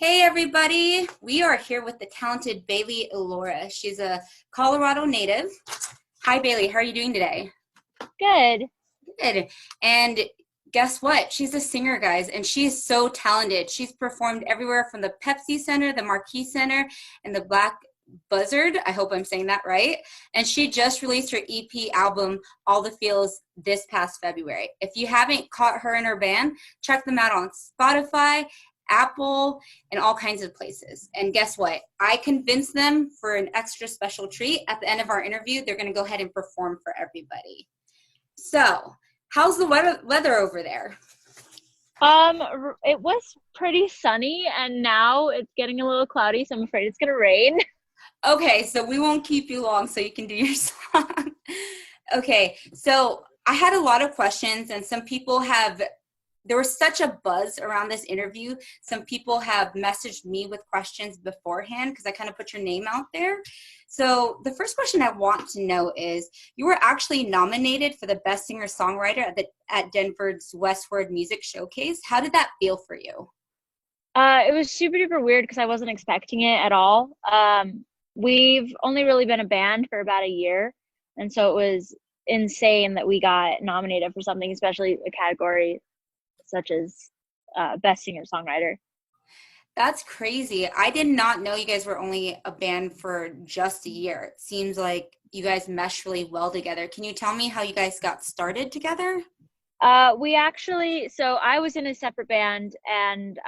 Hey everybody, we are here with the talented Bailey Elora. She's a Colorado native. Hi Bailey, how are you doing today? Good. Good. And guess what? She's a singer, guys, and she is so talented. She's performed everywhere from the Pepsi Center, the Marquis Center, and the Black Buzzard. I hope I'm saying that right. And she just released her EP album, All the Feels, this past February. If you haven't caught her and her band, check them out on Spotify, Apple, and all kinds of places. And guess what? I convinced them for an extra special treat. At the end of our interview, they're going to go ahead and perform for everybody. So, how's the weather over there? It was pretty sunny and now it's getting a little cloudy, so I'm afraid it's gonna rain. Okay, so we won't keep you long so you can do your song. Okay, so I had a lot of questions, and some people have, there was such a buzz around this interview. Some people have messaged me with questions beforehand because I kind of put your name out there. So the first question I want to know is, you were actually nominated for the Best Singer-Songwriter at Denver's Westward Music Showcase. How did that feel for you? It was super duper weird because I wasn't expecting it at all. We've only really been a band for about a year, and so it was insane that we got nominated for something, especially a category such as Best Singer-Songwriter. That's crazy. I did not know you guys were only a band for just a year. It seems like you guys mesh really well together. Can you tell me how you guys got started together? So I was in a separate band and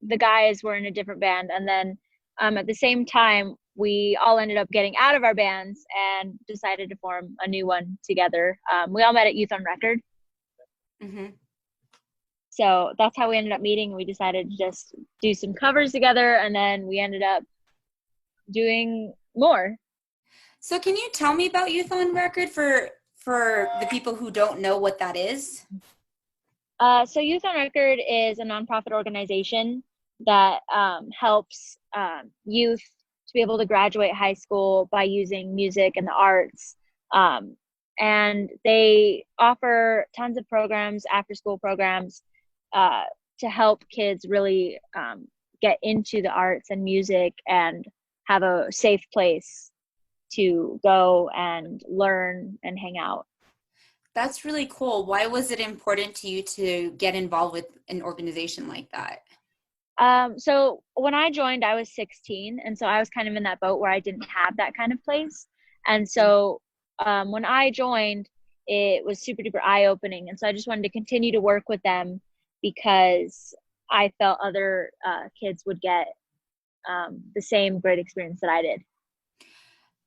the guys were in a different band. And then at the same time, we all ended up getting out of our bands and decided to form a new one together. We all met at Youth on Record. Hmm. So that's how we ended up meeting. We decided to just do some covers together, and then we ended up doing more. So can you tell me about Youth on Record for the people who don't know what that is? So Youth on Record is a nonprofit organization that helps youth to be able to graduate high school by using music and the arts. Um, and they offer tons of programs, after school programs, uh, to help kids really get into the arts and music and have a safe place to go and learn and hang out. That's really cool. Why was it important to you to get involved with an organization like that? So when I joined, I was 16, and so I was kind of in that boat where I didn't have that kind of place. And so when I joined, it was super duper eye-opening, and so I just wanted to continue to work with them because I felt other kids would get the same great experience that I did.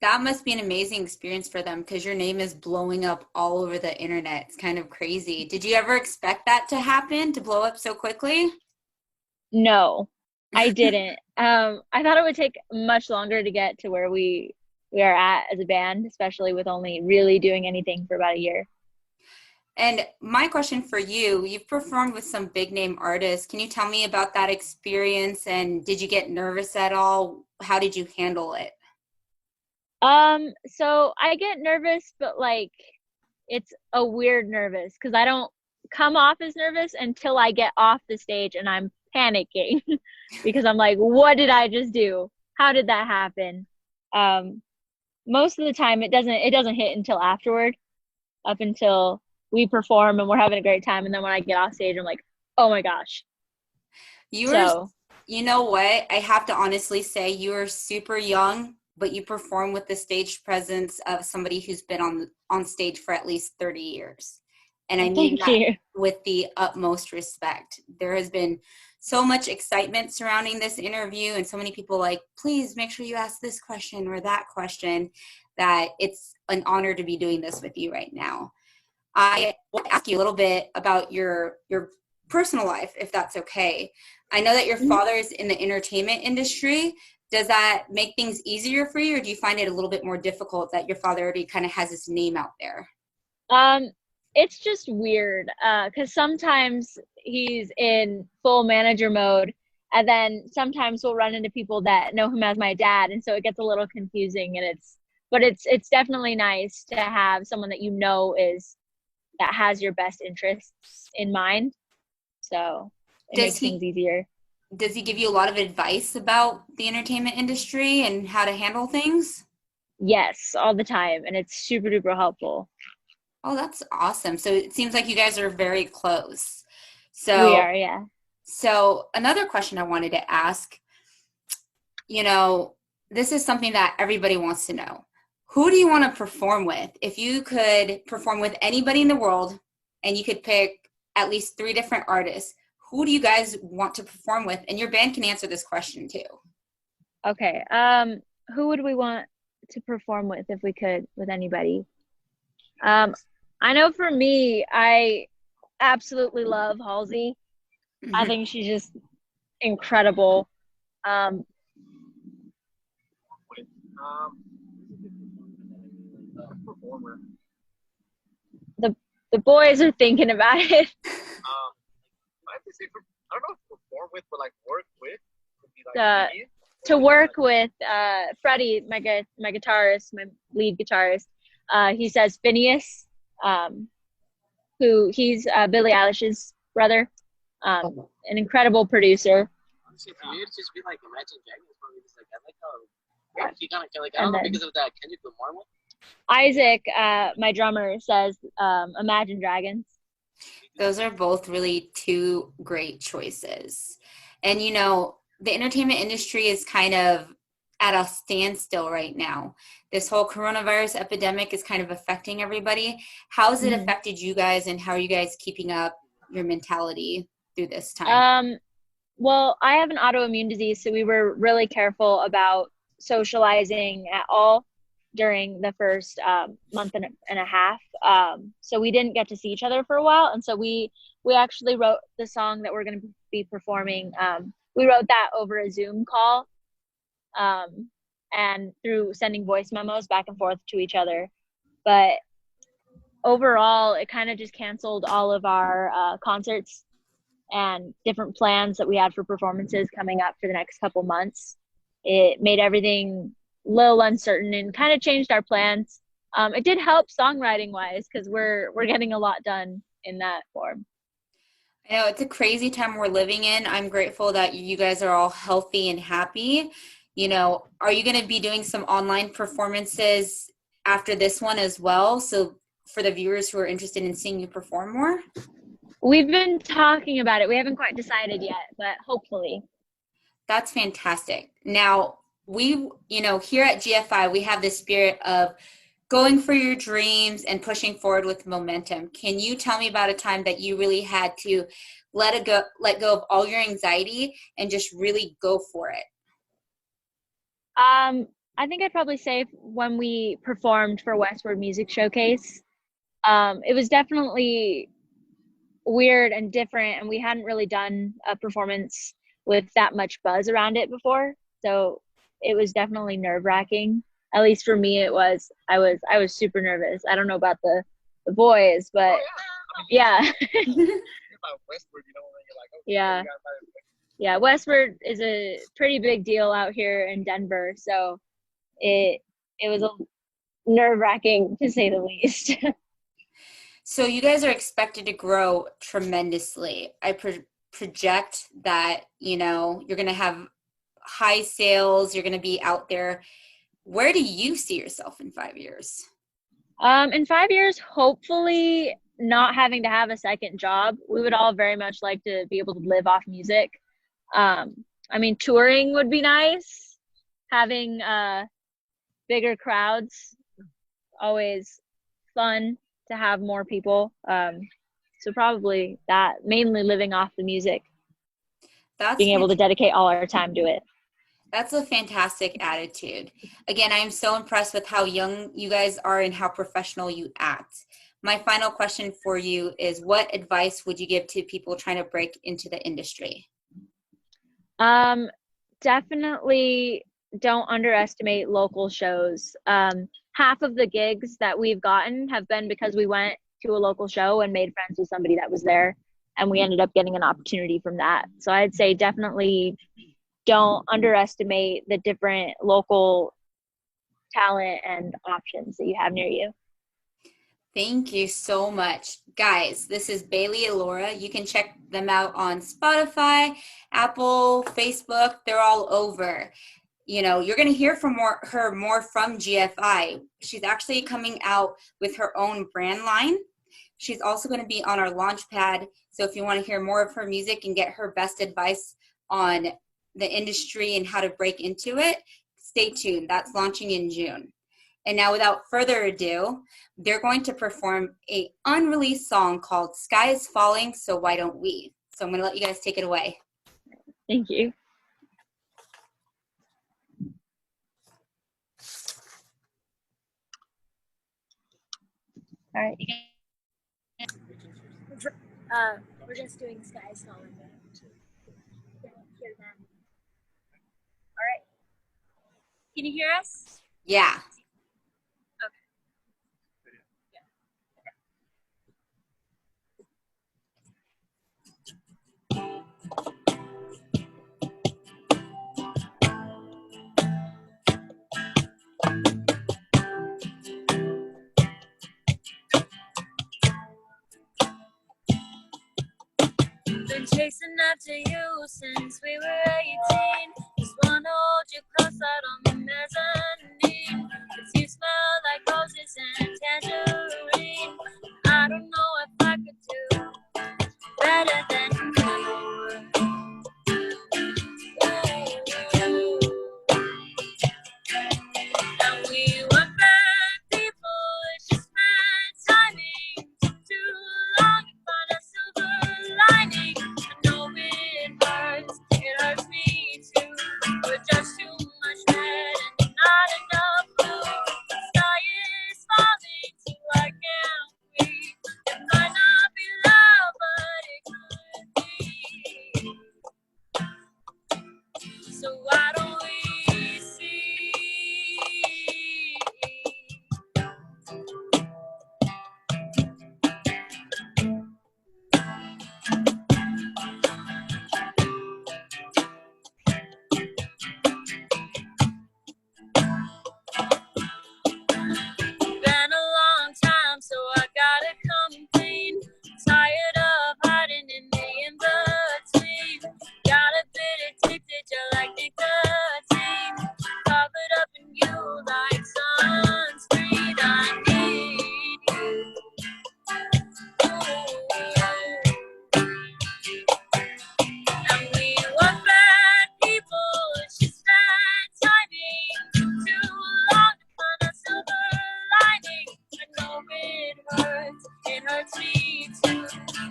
That must be an amazing experience for them because your name is blowing up all over the internet. It's kind of crazy. Did you ever expect that to happen, to blow up so quickly? No, I didn't. I thought it would take much longer to get to where we are at as a band, especially with only really doing anything for about a year. And my question for you, you've performed with some big name artists. Can you tell me about that experience, and did you get nervous at all? How did you handle it? So I get nervous, but like it's a weird nervous because I don't come off as nervous until I get off the stage and I'm panicking because I'm like, what did I just do? How did that happen? Um, Most of the time it doesn't hit until afterward, up until we perform and we're having a great time, and then when I get off stage, I'm like, oh my gosh. You were, So you know what? I have to honestly say you were super young, but you perform with the stage presence of somebody who's been on stage for at least 30 years. And I mean thank that you. with the utmost respect. There has been so much excitement surrounding this interview, and so many people like, please make sure you ask this question or that question, that it's an honor to be doing this with you right now. I want to ask you a little bit about your personal life, if that's okay. I know that your father is in the entertainment industry. Does that make things easier for you, or do you find it a little bit more difficult that your father already kind of has his name out there? Um, it's just weird because sometimes he's in full manager mode, and then sometimes we'll run into people that know him as my dad, and so it gets a little confusing. But it's definitely nice to have someone that you know is that has your best interests in mind. So it Does makes things he easier. does he give you a lot of advice about the entertainment industry and how to handle things? Yes, all the time, and it's super duper helpful. Oh, that's awesome. So it seems like you guys are very close. We So, are, yeah. so another question I wanted to ask, you know, this is something that everybody wants to know. Who do you want to perform with? If you could perform with anybody in the world and you could pick at least three different artists, who do you guys want to perform with? And your band can answer this question too. Okay. Who would we want to perform with if we could with anybody? Um, I know for me, I absolutely love Halsey. I Mhm. think she's just incredible. Um, With performer. the the boys are thinking about it. I have to say, I don't know if perform with, but like work with would be like Uh, maybe. to work with Freddie, my guitarist, my lead guitarist. He says Phineas, um, who he's Billie Eilish's brother, an incredible producer. Honestly, for me, it'd just be like Imagine Dragons for me. Just like I like how he kind of like I don't And know then because of that Kendrick Lamar one. Isaac, my drummer, says Imagine Dragons. Those are both really two great choices. And you know, the entertainment industry is kind of at a standstill right now. This whole coronavirus epidemic is kind of affecting everybody. How has it Mm-hmm. affected you guys, and how are you guys keeping up your mentality through this time? Um, well, I have an autoimmune disease, so we were really careful about socializing at all during the first month and a half. So we didn't get to see each other for a while, and so we actually wrote the song that we're going to be performing. We wrote that over a Zoom call, um, and through sending voice memos back and forth to each other. But overall, it kind of just canceled all of our concerts and different plans that we had for performances coming up for the next couple months. It made everything a little uncertain and kind of changed our plans. It did help songwriting wise because we're getting a lot done in that form. I know it's a crazy time we're living in. I'm grateful that you guys are all healthy and happy. You know, are you going to be doing some online performances after this one as well? So for the viewers who are interested in seeing you perform more? We've been talking about it. We haven't quite decided yet, but hopefully. That's fantastic. Now, here at GFI, we have this spirit of going for your dreams and pushing forward with momentum. Can you tell me about a time that you really had to let go of all your anxiety and just really go for it? I think I'd probably say when we performed for Westward Music Showcase, it was definitely weird and different, and we hadn't really done a performance with that much buzz around it before, so it was definitely nerve-wracking. At least for me, it was. I was super nervous. I don't know about the boys, Oh but yeah, I yeah. mean, about Westward, when you're like, okay, Yeah, we got yeah, Westward is a pretty big deal out here in Denver, so it it was a nerve-wracking to say the least. So you guys are expected to grow tremendously. I project that, you're going to have high sales, you're going to be out there. Where do you see yourself in 5 years? In 5 years, hopefully not having to have a second job. We would all very much like to be able to live off music. I mean, touring would be nice. Having bigger crowds, always fun to have more people. So probably that, mainly living off the music, That's being able to dedicate all our time to it. That's a fantastic attitude. Again, I am so impressed with how young you guys are and how professional you act. My final question for you is, what advice would you give to people trying to break into the industry? Um, Definitely don't underestimate local shows. Half of the gigs that we've gotten have been because we went to a local show and made friends with somebody that was there, and we ended up getting an opportunity from that. So I'd say definitely don't underestimate the different local talent and options that you have near you. Thank you so much. Guys, this is Bailey Elora. You can check them out on Spotify, Apple, Facebook. They're all over. You know, you're going to hear from her more from GFI. She's actually coming out with her own brand line. She's also going to be on our launch pad. So if you want to hear more of her music and get her best advice on the industry and how to break into it, stay tuned. That's launching in June. And now, without further ado, they're going to perform an unreleased song called Sky is Falling, So Why Don't We? So I'm going to let you guys take it away. Thank you. All right. We're just doing Sky is Falling. All right. Can you hear us? Yeah. Been chasing after you since we were 18. Just wanna hold you close out on the mezzanine. 'Cause you smell like roses and tangerine. I don't know if I could do better than you. And we were bad people, it's just bad timing. Too long to find a silver lining. I know it hurts me too. We're just too much red and not enough blue. The sky is falling, so I can't breathe. It might not be love, but it could be. So why don't we see? Been a long time, so I gotta complain. Tired of hiding in the in-between. Got a bit addicted, just like nicotine. Covered up in you like sunscreen. I need you. And we were bad people, it's just bad timing. Too long to find a silver lining. I know it hurts me too.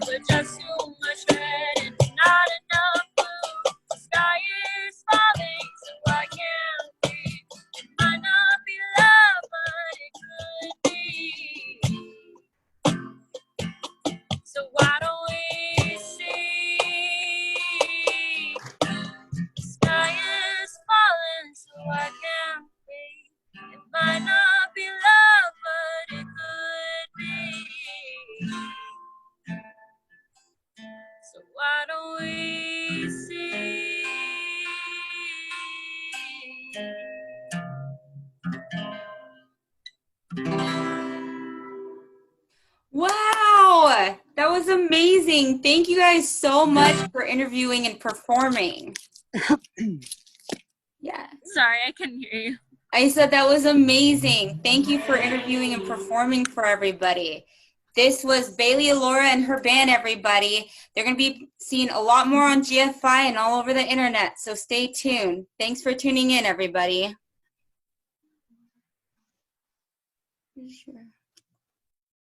We're just too much red and not enough blue. The sky is falling, so I can't breathe. It might not be love, but it could be. So why don't we see? The sky is falling, so I can't breathe. It might not be love, but it could be. So why don't we see? Wow, that was amazing. Thank you guys so much for interviewing and performing. Yeah. Sorry, I couldn't hear you. I said that was amazing. Thank you for interviewing and performing for everybody. This was Bailey Elora and her band, everybody. They're going to be seeing a lot more on GFI and all over the internet, so stay tuned. Thanks for tuning in, everybody. Sure.